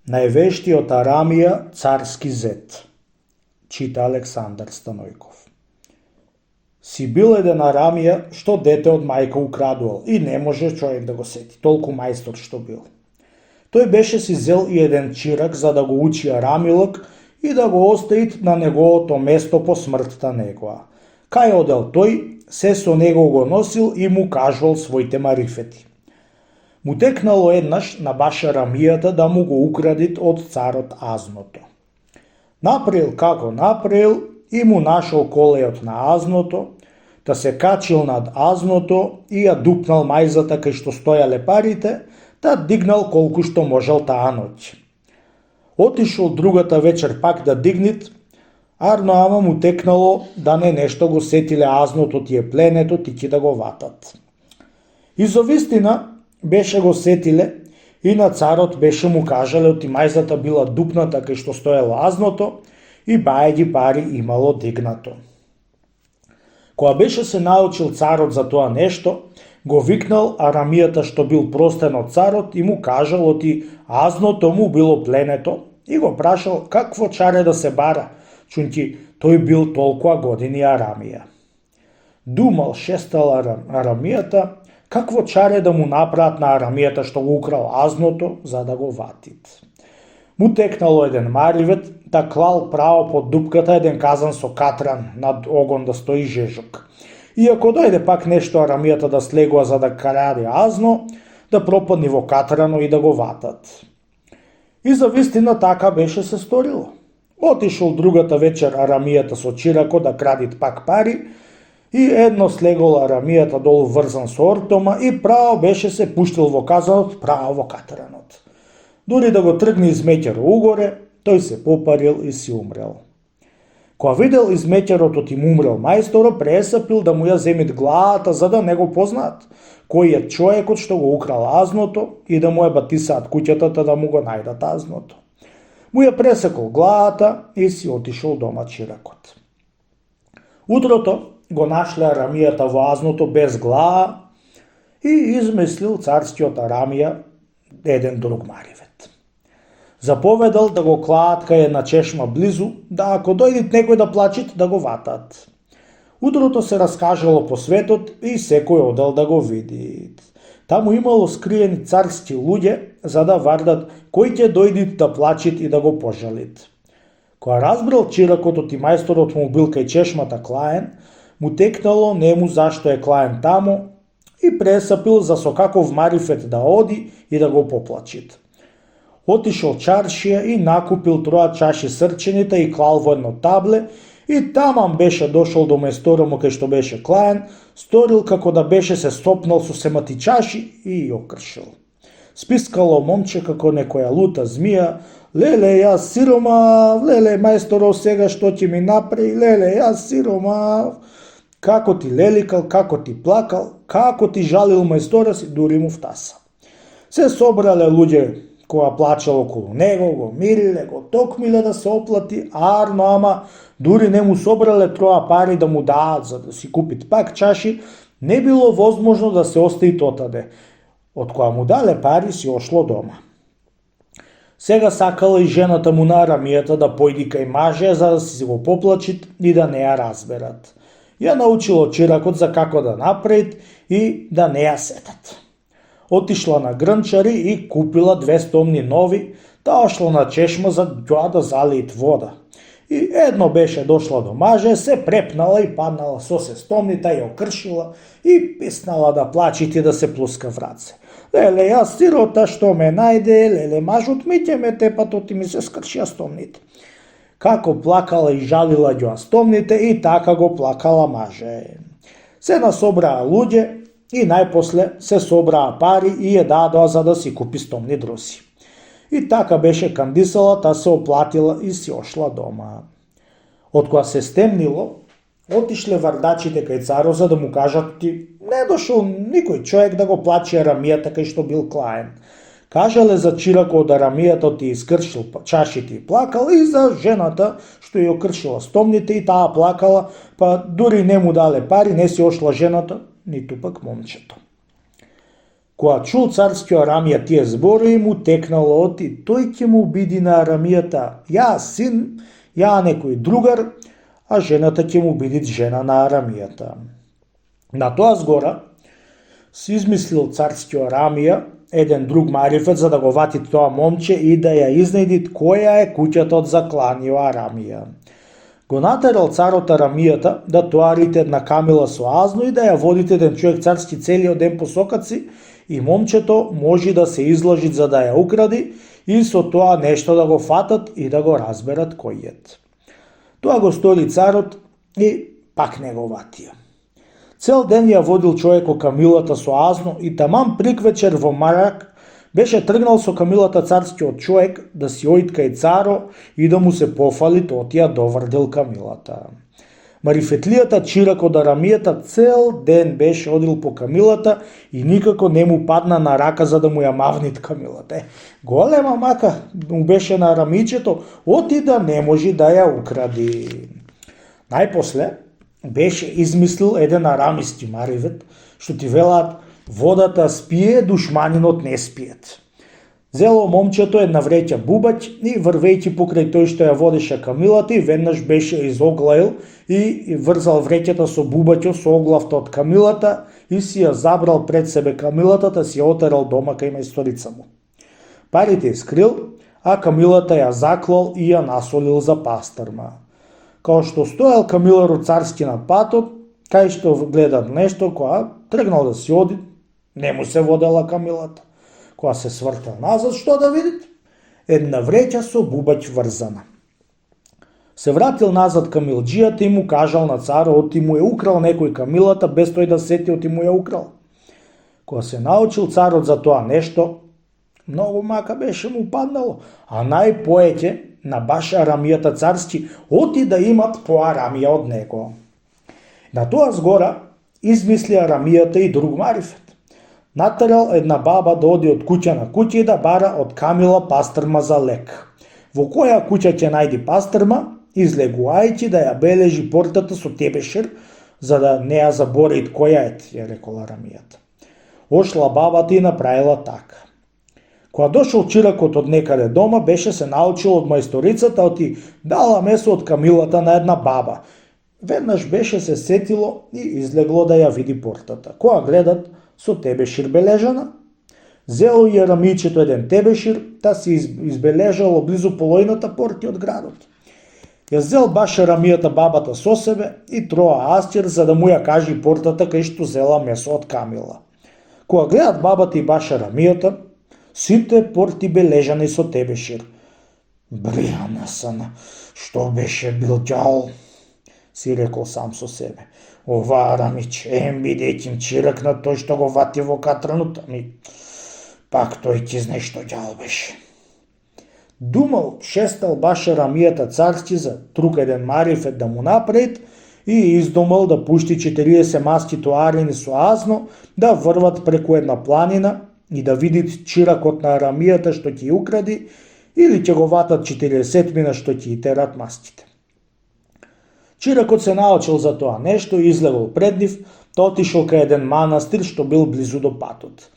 Највештиот Арамија царски зет. Чита Александар Станојков. Си бил еден Арамија што дете од мајка украдувал и не може човек да го сети, толку мајстор што бил. Тој беше си зел и еден чирак за да го учи арамилок и да го остави на неговото место по смртта негова. Кај одел тој, се со него го носил и му кажувал своите марифети. Му текнало еднаш на баш Арамијата да му го украдит од царот Азното. Направил како направил и му нашол колејот на Азното, да се качил над Азното и ја дупнал мајзата кај што стојале парите, да дигнал колку што можел таа ноќ. Отишол другата вечер пак да дигнит, арно ама му текнало да не нешто го сетиле Азното тие пленето ти ќе да го ватат. И за вистина беше го сетиле и на царот беше му кажале оти мајзата била дупната кај што стоело Азното и бајаги пари имало дигнато. Кога беше се научил царот за тоа нешто, го викнал Арамијата што бил простен од царот и му кажал оти Азното му било пленето и го прашал какво чаре да се бара, чунки тој бил толкова години Арамија. Думал шестал Арамијата какво чаре да му направат на Арамијата што го украл Азното за да го ватит. Му текнало еден маривет да клал право под дупката еден казан со катран над огон да стои жежок. И ако дојде пак нешто Арамијата да слегува за да краде Азно, да пропадни во катрано и да го ватат. И за вистина така беше се сторило. Отишол другата вечер Арамијата со чирако да крадит пак пари и едно слегол Арамијата долу врзан со ортома и право беше се пуштил во казанот, право во катранот. Дури да го тргне измеќеро угоре, тој се попарил и си умрел. Кога видел измеќерото им умрел мајсторо, пресапил да му ја земит главата за да не го познаат кој е човекот што го украл Азното и да му ја батисаат куќата да му го најдат Азното. Му ја пресекол главата и си отишол дома чиракот. Утрото го нашле Арамијата во Азното без глава и измислил царскиот Арамија еден друг маривет. Заповедал да го клаат кај една чешма близу, да ако дојдит некој да плачит, да го ватат. Утрото се раскажало по светот и секој одел да го види. Таму имало скриени царски луѓе за да вардат кој ќе дојдит да плачит и да го пожалит. Кога разбрал чиракот оти мајсторот му бил кај чешмата клаен, му текнало нему зашто е клаен таму и пресапил за со каков марифет да оди и да го поплачит. Отишол чаршија и накупил 3 чаши срченита и клал во едно табле и таман беше дошол до мајстора му кај што беше клаен, сторил како да беше се стопнал со семати чаши и окршил. Спискало момче како некоја лута змија, леле јас сиромав, леле мајсторо сега што ќе ми направи, леле јас сиромав. Како ти леликал, како ти плакал, како ти жалил мајстора си, дури му втаса. Се собрале луѓе која плачал околу него, го мириле, го токмиле да се оплати, арно ама дури не му собрале троа пари да му даат за да си купит пак чаши, не било возможно да се остави тотаде. Од која му дале пари си ошло дома. Сега сакала и жената му на Арамијата да појди кај маже за да си го поплачит и да не ја разберат. Ја научило чиракот за како да направит и да не ја сетат. Отишла на грнчари и купила 2 стомни нови, да ошло на чешма за тоа да залиит вода. И едно беше дошла до маже, се препнала и паднала со се стомнита, ја окршила и писнала да плачит и да се плуска в раце. Леле, јас сирота што ме најде, леле, мажот ми ќе ме тепато ти ми се скршија стомните. Како плакала и жалила ја стомните и така го плакала маже. Се насобраа луѓе и најпосле се собраа пари и ја дадоа за да си купи стомни дроси. И така беше кандисала, та се оплатила и си ошла дома. Од кога се стемнило, отишле вардачите кај царот за да му кажат ти не дошол никој човек да го плачи Арамијата кај што бил клаен. Кажале за чирако од Арамијата ти искршил чашите и плакал и за жената што ја окршила стомните и таа плакала, па дури не му дале пари, не си ошла жената, ниту пак момчето. Кога чул царскиот Арамија тие зборови, му текнало оти, тој ќе му биди на Арамијата, ја син, ја некој другар, а жената ќе му биди жена на Арамијата. На тоа згора си измислил царскиот Арамија еден друг марифет за да го вати тоа момче и да ја изнеди која е куќата од закланиот Арамија. Го натерал царот Арамијата да тоарите една камила со азно и да ја водите еден човек царски целиот ден по сокаци и момчето може да се изложи за да ја укради и со тоа нешто да го фатат и да го разберат кој е. Тоа го стори царот и пак не го ватија. Цел ден ја водил човеко камилата со азно и таман приквечер во марак беше тргнал со камилата царскиот човек да си оид кај царо и да му се пофали тотија доврдел камилата. Марифетлијата чирак од Арамијата цел ден беше одил по камилата и никако не му падна на рака за да му ја мавнит камилата. Голема мака му беше на Арамичето, оти да не може да ја укради. Најпосле беше измислил еден арамиски марифет, што ти велаат водата спие, душманинот не спиет. Зело момчето една вреќа бубаќ и врвејќи покрај тој што ја водеше камилата и веднаш беше изоглаил и врзал вреќата со бубаќо со оглавта од камилата и си ја забрал пред себе камилата да си ја отерал дома кај мајсторица му. Парите искрил, а камилата ја заклал и ја насолил за пастарма. Као што стоел камиларот царски на патот, кај што гледат нешто, кога тргнал да си оди, не му се водела камилата. Кога се свртал назад, што да видите? Една вреќа со бубаќ врзана. Се вратил назад камилџијата и му кажал на царот, оти му е украл некој камилата без тој да сети, оти му е украл. Кога се научил царот за тоа нешто, многу мака беше му паднало, а најпоеќе на баш Арамијата царски, оти да имат по Арамија од него. На тоа згора измисли Арамијата и друг марифет. Натерал една баба да оди од куќа на куќа и да бара од камила пастрма за лек. Во која куќа ќе најди пастрма, излегувајќи да ја бележи портата со тебешир, за да не ја заборит која е, ја рекол Арамијата. Ошла бабата и направила така. Кога дошол чиракот од некаде дома, беше се научил од мајсторицата, оти дала месо од камилата на една баба. Веднаш беше се сетило и излегло да ја види портата. Кога гледат, со тебешир бележана, зело и Арамичето еден тебешир, та се избележало близу полојната порти од градот. Ја зел баш Арамијата бабата со себе и троа астир за да му ја кажи портата кај што зела месо од камила. Кога гледат бабата и баш Арамијата, сите порти бележани со тебешир. Бријана сана, што беше бил ѓаол, си рекол сам со себе. Ова Арамич, бидејќи чирак на тој што го вати во катраното, пак тој ќе знае што ѓаол беше. Думал, шестал баш Арамијата царски за друг еден марифет да му направит и издумал да пушти 40 маски тоарени со азно, да врват преку една планина и да видит чиракот на Арамијата што ќе укради или ќе го ватат 40 мина што ќе терат маските. Чиракот се научил за тоа нешто и излегол пред нив, та отишол кај еден манастир што бил близу до патот.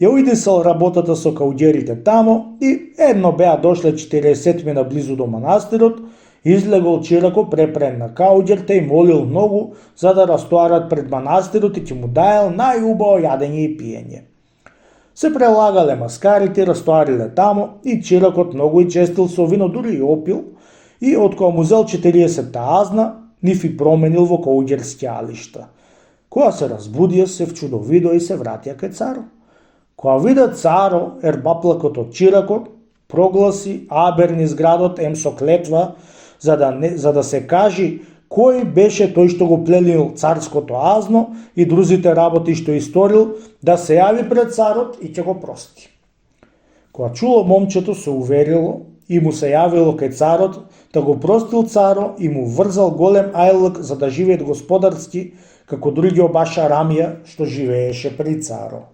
Ја уидисал работата со кауѓерите тамо и едно беа дошле 40 мина близу до манастирот, излегол чиракот препрен на кауѓерте и молил многу за да растоарат пред манастирот и ќе му даел најубаво јадење и пиење. Се прелагале маскарите, растоариле тамо и чиракот многу и честил со вино, дури и опил, и откога му зел 40-та азна, ниф и променил во кауѓерски алишта. Кога се разбудија, се вчудовидо и се вратија кај царо. Кога видат царо ербаплакот од чиракот, прогласи аберни зградот ем со клетва, за да се кажи кој беше тој што го пленил царското азно и друзите работи што историл, да се јави пред царот и ќе го прости. Кога чуло момчето, се уверило и му се јавило кај царот, да го простил царо и му врзал голем ајлак за да живеет господарски, како другиот баш Арамија што живееше при царо.